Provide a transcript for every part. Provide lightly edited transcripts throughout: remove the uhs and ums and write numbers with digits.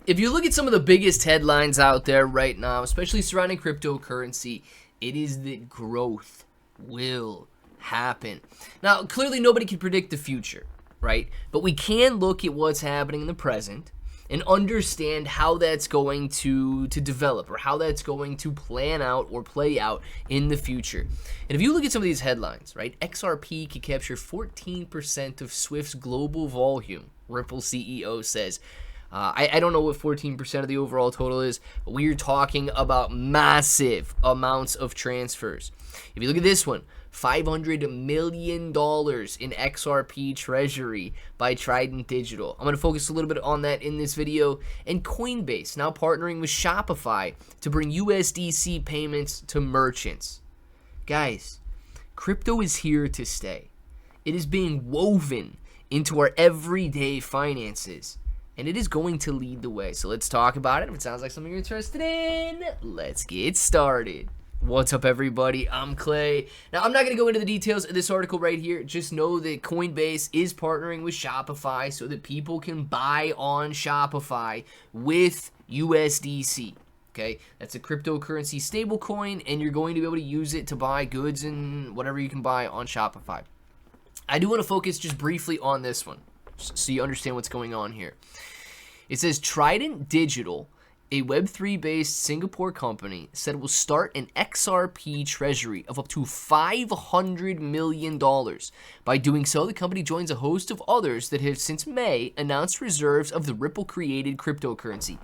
If you look at some of the biggest headlines out there right now, especially surrounding cryptocurrency, it is that growth will happen. Now, clearly nobody can predict the future, right? But we can look at what's happening in the present and understand how that's going to develop, or how that's going to plan out or play out in the future. And if you look at some of these headlines, right, XRP can capture 14% of Swift's global volume, Ripple CEO says. I don't know what 14% of the overall total is, but we're talking about massive amounts of transfers. If you look at this one, $500 million in XRP Treasury by Trident Digital. I'm going to focus a little bit on that in this video. And Coinbase now partnering with Shopify to bring USDC payments to merchants. Guys, crypto is here to stay. It is being woven into our everyday finances, and it is going to lead the way. So let's talk about it. If it sounds like something you're interested in, let's get started. What's up, everybody? I'm Clay. Now, I'm not going to go into the details of this article right here. Just know that Coinbase is partnering with Shopify so that people can buy on Shopify with USDC. Okay, that's a cryptocurrency stablecoin, and you're going to be able to use it to buy goods and whatever you can buy on Shopify. I do want to focus just briefly on this one so you understand what's going on here. It says Trident Digital, a Web3-based Singapore company, said it will start an XRP treasury of up to $500 million. By doing so, the company joins a host of others that have since May announced reserves of the Ripple-created cryptocurrency.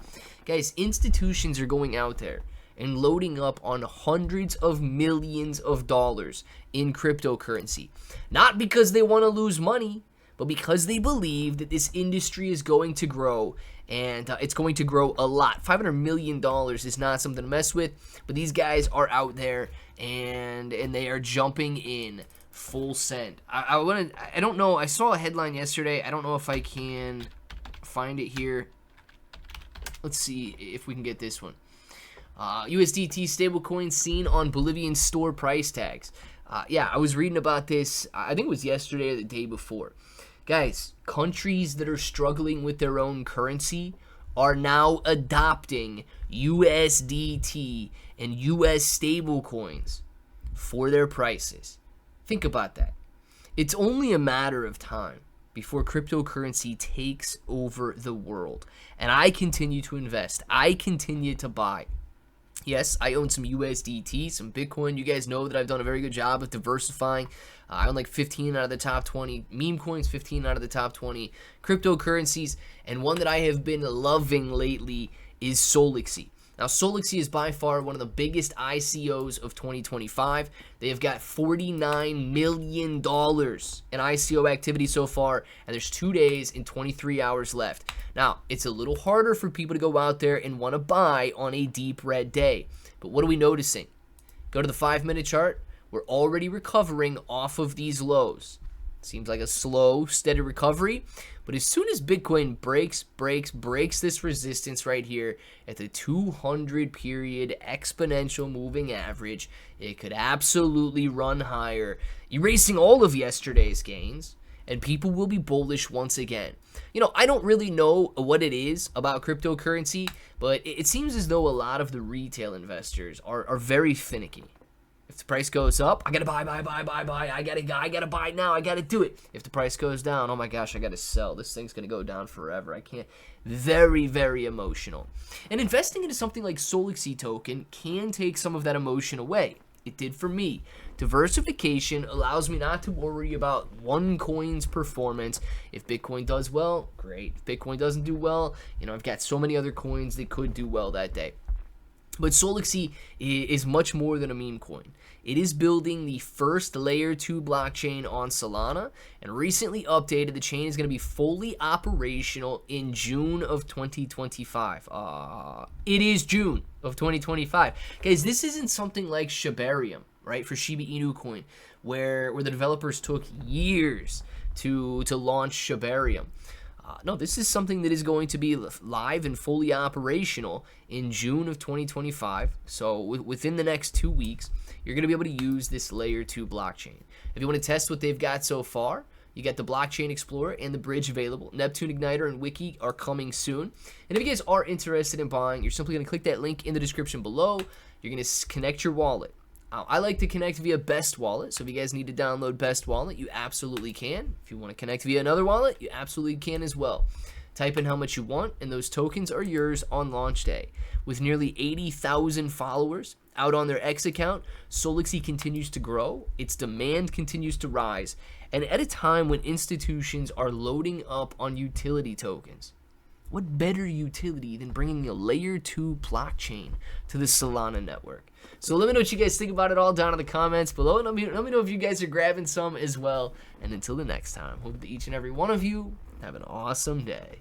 Guys, institutions are going out there and loading up on hundreds of millions of dollars in cryptocurrency. Not because they want to lose money, but because they believe that this industry is going to grow, and it's going to grow a lot. $500 million is not something to mess with, but these guys are out there, and they are jumping in full send. I don't know, I saw a headline yesterday. I don't know if I can find it here. Let's see if we can get this one. USDT stablecoin seen on Bolivian store price tags. Yeah, I was reading about this, I think it was yesterday or the day before. Guys, countries that are struggling with their own currency are now adopting USDT and US stablecoins for their prices. Think about that. It's only a matter of time before cryptocurrency takes over the world. And I continue to invest. I continue to buy. Yes, I own some USDT, some Bitcoin. You guys know that I've done a very good job of diversifying. I own like 15 out of the top 20 meme coins, 15 out of the top 20 cryptocurrencies, and one that I have been loving lately is Solaxy. Now, Solaxy is by far one of the biggest ICOs of 2025. They have got $49 million in ICO activity so far, and there's 2 days and 23 hours left. Now, it's a little harder for people to go out there and want to buy on a deep red day. But what are we noticing? Go to the 5-minute chart. We're already recovering off of these lows. Seems like a slow, steady recovery. But as soon as Bitcoin breaks this resistance right here at the 200 period exponential moving average, it could absolutely run higher, erasing all of yesterday's gains, and people will be bullish once again. You know, I don't really know what it is about cryptocurrency, but it seems as though a lot of the retail investors are very finicky. If the price goes up, I gotta buy. I gotta buy now. I gotta do it. If the price goes down, oh my gosh, I gotta sell. This thing's gonna go down forever. I can't. Very, very emotional. And investing into something like Solaxy Token can take some of that emotion away. It did for me. Diversification allows me not to worry about one coin's performance. If Bitcoin does well, great. If Bitcoin doesn't do well, you know, I've got so many other coins that could do well that day. But Solaxy is much more than a meme coin. It is building the first layer 2 blockchain on Solana, and recently updated, the chain is going to be fully operational in June of 2025. It is June of 2025. Guys, this isn't something like Shibarium, right, for Shiba Inu coin, where the developers took years to launch Shibarium. No, this is something that is going to be live and fully operational in June of 2025. So within the next 2 weeks, you're going to be able to use this layer 2 blockchain. If you want to test what they've got so far, You get the Blockchain Explorer and the Bridge available. Neptune Igniter and Wiki are coming soon. And if you guys are interested in buying, you're simply going to click that link in the description below. You're going to connect your wallet. I like to connect via Best Wallet, so if you guys need to download Best Wallet, you absolutely can. If you want to connect via another wallet, you absolutely can as well. Type in how much you want, and those tokens are yours on launch day. With nearly 80,000 followers out on their X account, Solaxy continues to grow, its demand continues to rise, and at a time when institutions are loading up on utility tokens. What better utility than bringing a layer 2 blockchain to the Solana network? So let me know what you guys think about it all down in the comments below. And let me know if you guys are grabbing some as well. And until the next time, hope that each and every one of you have an awesome day.